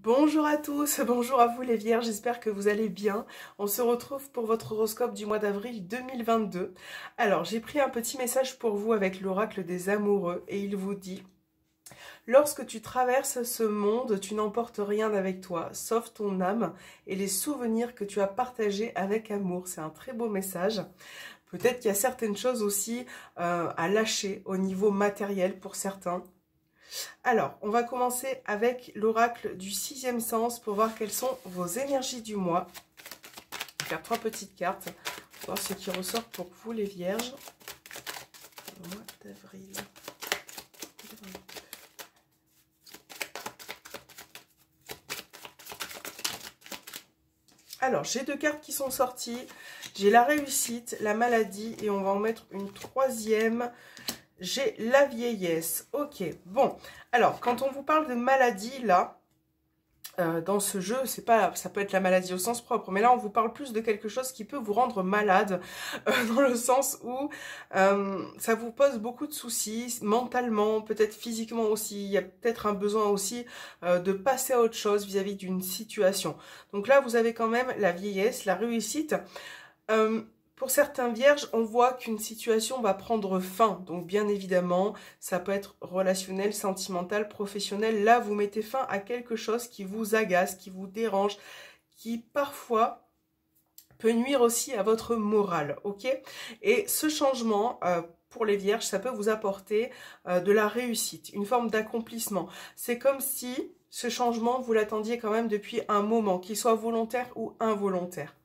Bonjour à tous, bonjour à vous les vierges, j'espère que vous allez bien. On se retrouve pour votre horoscope du mois d'avril 2022. Alors, j'ai pris un petit message pour vous avec l'oracle des amoureux et il vous dit: lorsque tu traverses ce monde, tu n'emportes rien avec toi, sauf ton âme et les souvenirs que tu as partagés avec amour. C'est un très beau message. Peut-être qu'il y a certaines choses aussi à lâcher au niveau matériel pour certains. Alors, on va commencer avec l'oracle du sixième sens pour voir quelles sont vos énergies du mois. Je vais faire 3 petites cartes pour voir ce qui ressort pour vous les vierges. Le mois d'avril. Alors, j'ai 2 cartes qui sont sorties. J'ai la réussite, la maladie et on va en mettre une troisième. J'ai la vieillesse. Ok, bon. Alors, quand on vous parle de maladie, là, dans ce jeu, c'est pas, ça peut être la maladie au sens propre, mais là, on vous parle plus de quelque chose qui peut vous rendre malade, dans le sens où ça vous pose beaucoup de soucis, mentalement, peut-être physiquement aussi. Il y a peut-être un besoin aussi de passer à autre chose vis-à-vis d'une situation. Donc là, vous avez quand même la vieillesse, la réussite. Pour certains vierges, on voit qu'une situation va prendre fin. Donc bien évidemment, ça peut être relationnel, sentimental, professionnel. Là, vous mettez fin à quelque chose qui vous agace, qui vous dérange, qui parfois peut nuire aussi à votre morale. Ok? Et ce changement, pour les vierges, ça peut vous apporter de la réussite, une forme d'accomplissement. C'est comme si ce changement, vous l'attendiez quand même depuis un moment, qu'il soit volontaire ou involontaire.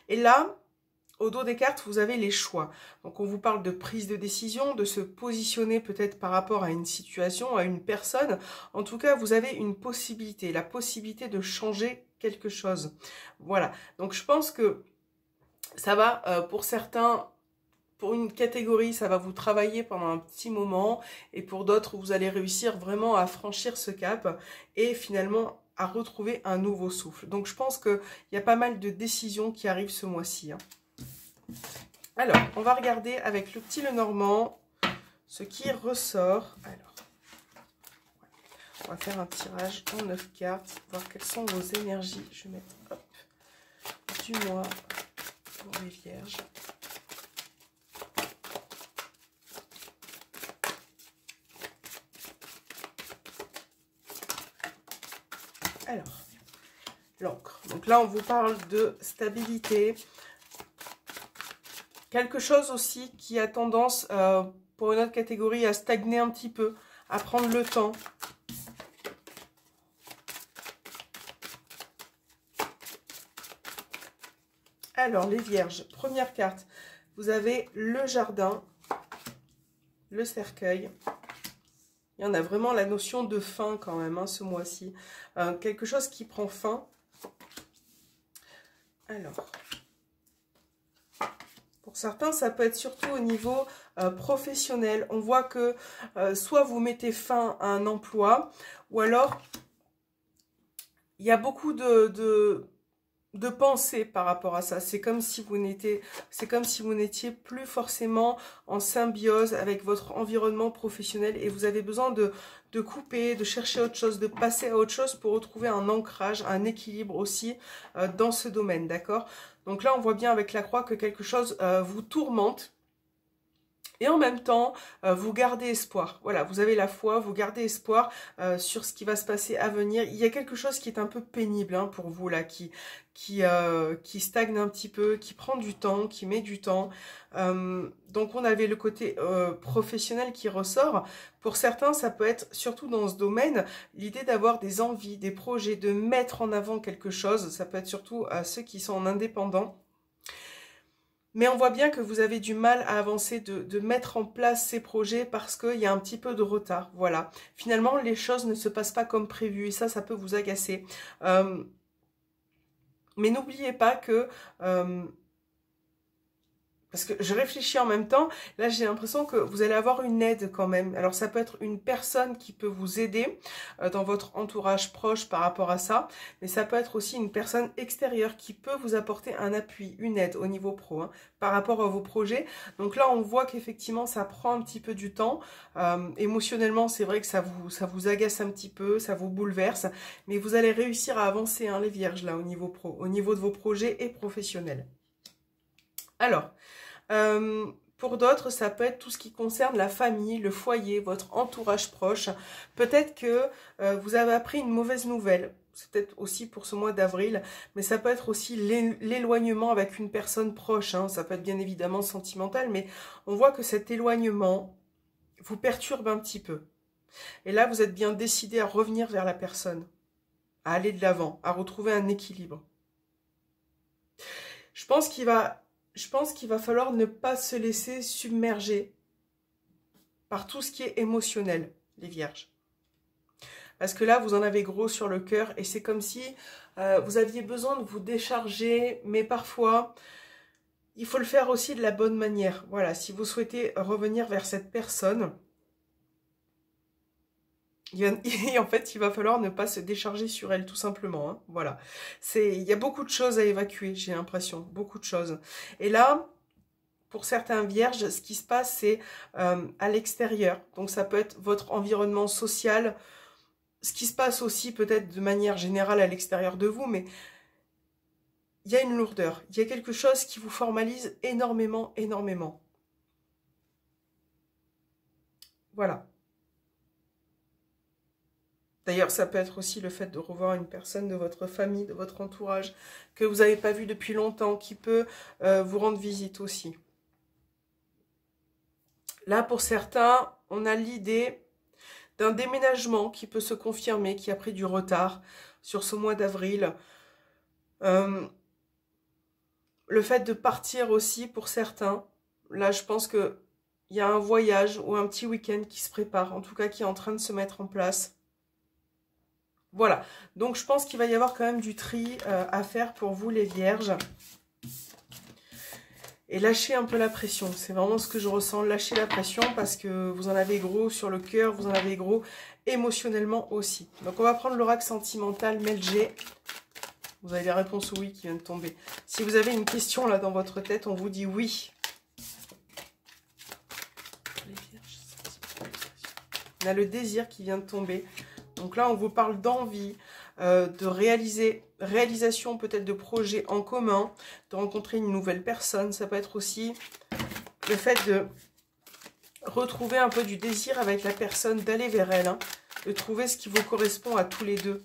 Et là, au dos des cartes, vous avez les choix. Donc, on vous parle de prise de décision, de se positionner peut-être par rapport à une situation, à une personne. En tout cas, vous avez une possibilité, la possibilité de changer quelque chose. Voilà. Donc, je pense que ça va, pour certains, pour une catégorie, ça va vous travailler pendant un petit moment. Et pour d'autres, vous allez réussir vraiment à franchir ce cap et finalement à retrouver un nouveau souffle. Donc, je pense qu'il y a pas mal de décisions qui arrivent ce mois-ci, hein. Alors, on va regarder avec le petit Lenormand ce qui ressort. Alors, on va faire un tirage en 9 cartes, voir quelles sont vos énergies. Je vais mettre hop, du mois pour les vierges. Alors, l'encre. Donc là, on vous parle de stabilité. Quelque chose aussi qui a tendance, pour une autre catégorie, à stagner un petit peu, à prendre le temps. Alors, les vierges, première carte, vous avez le jardin, le cercueil. Il y en a vraiment la notion de fin quand même, hein, ce mois-ci. Quelque chose qui prend fin. Alors, pour certains, ça peut être surtout au niveau professionnel. On voit que soit vous mettez fin à un emploi, ou alors il y a beaucoup de pensée par rapport à ça. C'est comme si vous n'étiez plus forcément en symbiose avec votre environnement professionnel et vous avez besoin de couper, de chercher autre chose, de passer à autre chose pour retrouver un ancrage, un équilibre aussi dans ce domaine, d'accord? Donc là, on voit bien avec la croix que quelque chose vous tourmente. Et en même temps, vous gardez espoir. Voilà, vous avez la foi, vous gardez espoir sur ce qui va se passer à venir. Il y a quelque chose qui est un peu pénible, hein, pour vous, là, qui stagne un petit peu, qui prend du temps, qui met du temps. Donc, on avait le côté professionnel qui ressort. Pour certains, ça peut être, surtout dans ce domaine, l'idée d'avoir des envies, des projets, de mettre en avant quelque chose. Ça peut être surtout à ceux qui sont en indépendant. Mais on voit bien que vous avez du mal à avancer, de mettre en place ces projets parce qu'il y a un petit peu de retard. Voilà. Finalement, les choses ne se passent pas comme prévu et ça peut vous agacer. Mais n'oubliez pas que Parce que je réfléchis en même temps, là j'ai l'impression que vous allez avoir une aide quand même. Alors ça peut être une personne qui peut vous aider dans votre entourage proche par rapport à ça, mais ça peut être aussi une personne extérieure qui peut vous apporter un appui, une aide au niveau pro, hein, par rapport à vos projets. Donc là on voit qu'effectivement ça prend un petit peu du temps. Émotionnellement c'est vrai que ça vous agace un petit peu, ça vous bouleverse, mais vous allez réussir à avancer, hein, les vierges là au niveau pro, au niveau de vos projets et professionnels. Alors, pour d'autres, ça peut être tout ce qui concerne la famille, le foyer, votre entourage proche. Peut-être que vous avez appris une mauvaise nouvelle. C'est peut-être aussi pour ce mois d'avril, mais ça peut être aussi l'éloignement avec une personne proche, hein. Ça peut être bien évidemment sentimental, mais on voit que cet éloignement vous perturbe un petit peu. Et là, vous êtes bien décidé à revenir vers la personne, à aller de l'avant, à retrouver un équilibre. Je pense qu'il va falloir ne pas se laisser submerger par tout ce qui est émotionnel, les vierges. Parce que là, vous en avez gros sur le cœur et c'est comme si vous aviez besoin de vous décharger, mais parfois, il faut le faire aussi de la bonne manière. Voilà, si vous souhaitez revenir vers cette personne, en fait, il va falloir ne pas se décharger sur elle, tout simplement, hein. Voilà. Il y a beaucoup de choses à évacuer, j'ai l'impression. Beaucoup de choses. Et là, pour certains vierges, ce qui se passe, c'est à l'extérieur. Donc, ça peut être votre environnement social. Ce qui se passe aussi, peut-être de manière générale, à l'extérieur de vous. Mais il y a une lourdeur. Il y a quelque chose qui vous formalise énormément, énormément. Voilà. D'ailleurs, ça peut être aussi le fait de revoir une personne de votre famille, de votre entourage, que vous n'avez pas vu depuis longtemps, qui peut vous rendre visite aussi. Là, pour certains, on a l'idée d'un déménagement qui peut se confirmer, qui a pris du retard sur ce mois d'avril. Le fait de partir aussi pour certains. Là, je pense qu'il y a un voyage ou un petit week-end qui se prépare, en tout cas qui est en train de se mettre en place. Voilà, donc je pense qu'il va y avoir quand même du tri à faire pour vous les vierges. Et lâchez un peu la pression, c'est vraiment ce que je ressens, lâchez la pression parce que vous en avez gros sur le cœur, vous en avez gros émotionnellement aussi. Donc on va prendre l'oracle sentimental Melger. Vous avez les réponses oui qui viennent de tomber. Si vous avez une question là dans votre tête, on vous dit oui. On a le désir qui vient de tomber. Donc là, on vous parle d'envie, de réalisation peut-être de projets en commun, de rencontrer une nouvelle personne. Ça peut être aussi le fait de retrouver un peu du désir avec la personne, d'aller vers elle, hein, de trouver ce qui vous correspond à tous les deux.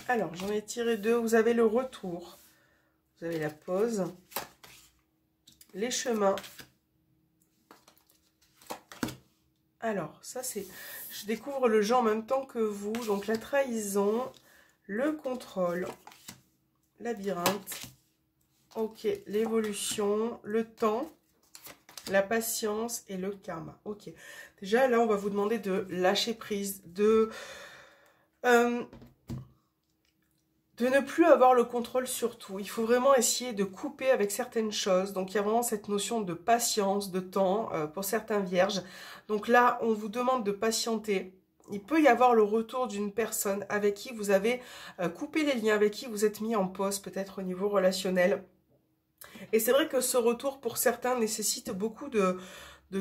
Alors, j'en ai tiré deux. Vous avez le retour. Vous avez la pause. Les chemins. Alors, ça c'est... Je découvre le jeu en même temps que vous. Donc, la trahison, le contrôle, labyrinthe. Ok, l'évolution, le temps, la patience et le karma. Ok. Déjà, là, on va vous demander de lâcher prise, de ne plus avoir le contrôle sur tout. Il faut vraiment essayer de couper avec certaines choses. Donc, il y a vraiment cette notion de patience, de temps pour certains vierges. Donc là, on vous demande de patienter. Il peut y avoir le retour d'une personne avec qui vous avez coupé les liens, avec qui vous êtes mis en pause, peut-être au niveau relationnel. Et c'est vrai que ce retour, pour certains, nécessite beaucoup de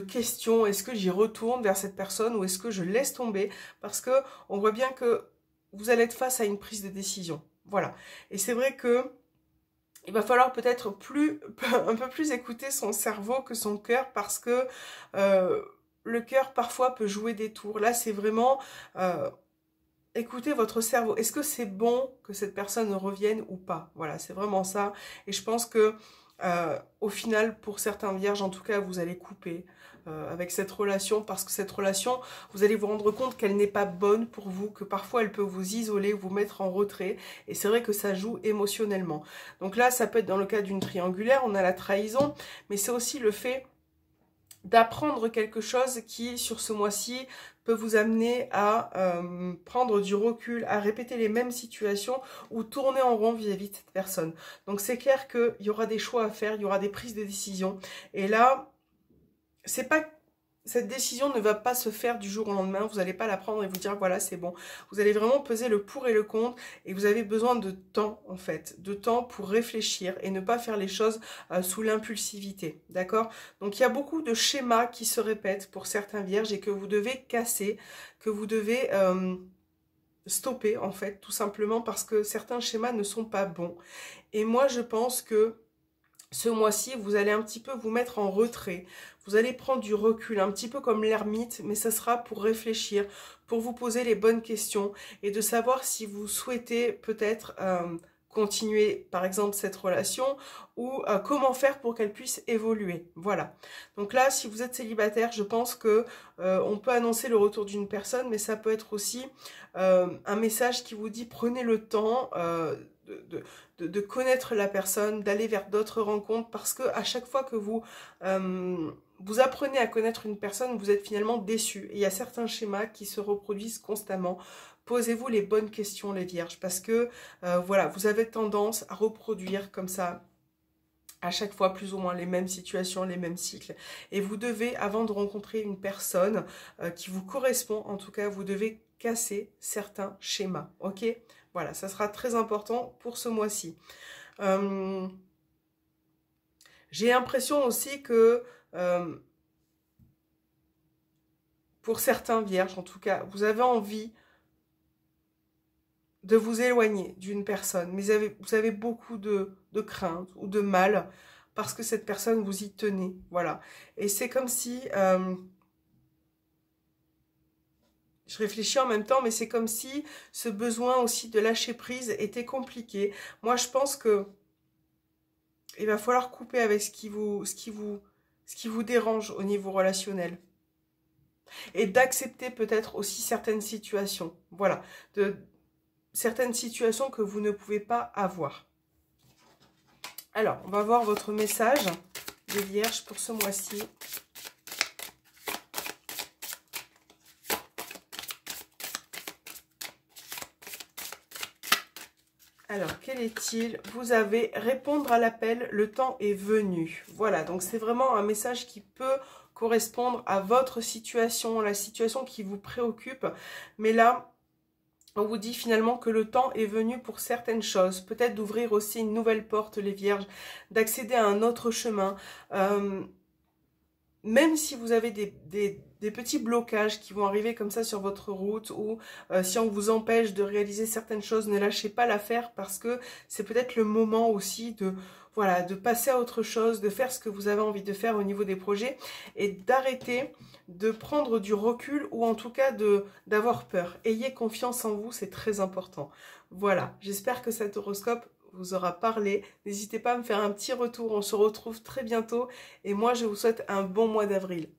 questions. Est-ce que j'y retourne vers cette personne ou est-ce que je laisse tomber? Parce que on voit bien que vous allez être face à une prise de décision. Voilà. Et c'est vrai que il va falloir peut-être un peu plus écouter son cerveau que son cœur parce que le cœur parfois peut jouer des tours. Là, c'est vraiment écoutez votre cerveau. Est-ce que c'est bon que cette personne revienne ou pas? Voilà, c'est vraiment ça. Et je pense que au final, pour certains vierges, en tout cas, vous allez couper. avec cette relation, parce que cette relation, vous allez vous rendre compte qu'elle n'est pas bonne pour vous, que parfois elle peut vous isoler, vous mettre en retrait, et c'est vrai que ça joue émotionnellement. Donc là, ça peut être dans le cas d'une triangulaire, on a la trahison, mais c'est aussi le fait d'apprendre quelque chose qui, sur ce mois-ci, peut vous amener à prendre du recul, à répéter les mêmes situations ou tourner en rond vis-à-vis de cette personne. Donc c'est clair qu'il y aura des choix à faire, il y aura des prises de décision. Et là, c'est pas... Cette décision ne va pas se faire du jour au lendemain, vous n'allez pas la prendre et vous dire voilà c'est bon. Vous allez vraiment peser le pour et le contre et vous avez besoin de temps en fait, de temps pour réfléchir et ne pas faire les choses sous l'impulsivité, d'accord? Donc il y a beaucoup de schémas qui se répètent pour certains vierges et que vous devez casser, que vous devez stopper en fait, tout simplement parce que certains schémas ne sont pas bons. Et moi je pense que ce mois-ci, vous allez un petit peu vous mettre en retrait. Vous allez prendre du recul, un petit peu comme l'ermite, mais ça sera pour réfléchir, pour vous poser les bonnes questions et de savoir si vous souhaitez peut-être continuer, par exemple, cette relation ou comment faire pour qu'elle puisse évoluer. Voilà. Donc là, si vous êtes célibataire, je pense que on peut annoncer le retour d'une personne, mais ça peut être aussi un message qui vous dit prenez le temps de connaître la personne, d'aller vers d'autres rencontres, parce que à chaque fois que vous vous apprenez à connaître une personne, vous êtes finalement déçu. Et il y a certains schémas qui se reproduisent constamment. Posez-vous les bonnes questions, les vierges, parce que voilà, vous avez tendance à reproduire comme ça à chaque fois plus ou moins les mêmes situations, les mêmes cycles. Et vous devez, avant de rencontrer une personne qui vous correspond, en tout cas, vous devez casser certains schémas, ok? Voilà, ça sera très important pour ce mois-ci. J'ai l'impression aussi que pour certains vierges, en tout cas, vous avez envie de vous éloigner d'une personne, mais vous avez beaucoup de crainte ou de mal parce que cette personne vous y tenait, voilà. Et c'est comme si... je réfléchis en même temps, mais c'est comme si ce besoin aussi de lâcher prise était compliqué. Moi, je pense que il va falloir couper avec ce qui vous dérange au niveau relationnel. Et d'accepter peut-être aussi certaines situations. Voilà. Certaines situations que vous ne pouvez pas avoir. Alors, on va voir votre message des vierges pour ce mois-ci. Alors, quel est-il? Vous avez répondre à l'appel, le temps est venu. Voilà, donc c'est vraiment un message qui peut correspondre à votre situation, la situation qui vous préoccupe. Mais là, on vous dit finalement que le temps est venu pour certaines choses. Peut-être d'ouvrir aussi une nouvelle porte, les vierges, d'accéder à un autre chemin. Même si vous avez des petits blocages qui vont arriver comme ça sur votre route ou si on vous empêche de réaliser certaines choses, ne lâchez pas l'affaire parce que c'est peut-être le moment aussi de, voilà, de passer à autre chose, de faire ce que vous avez envie de faire au niveau des projets et d'arrêter de prendre du recul ou en tout cas d'avoir peur. Ayez confiance en vous, c'est très important. Voilà, j'espère que cet horoscope vous aura parlé. N'hésitez pas à me faire un petit retour. On se retrouve très bientôt. Et moi, je vous souhaite un bon mois d'avril.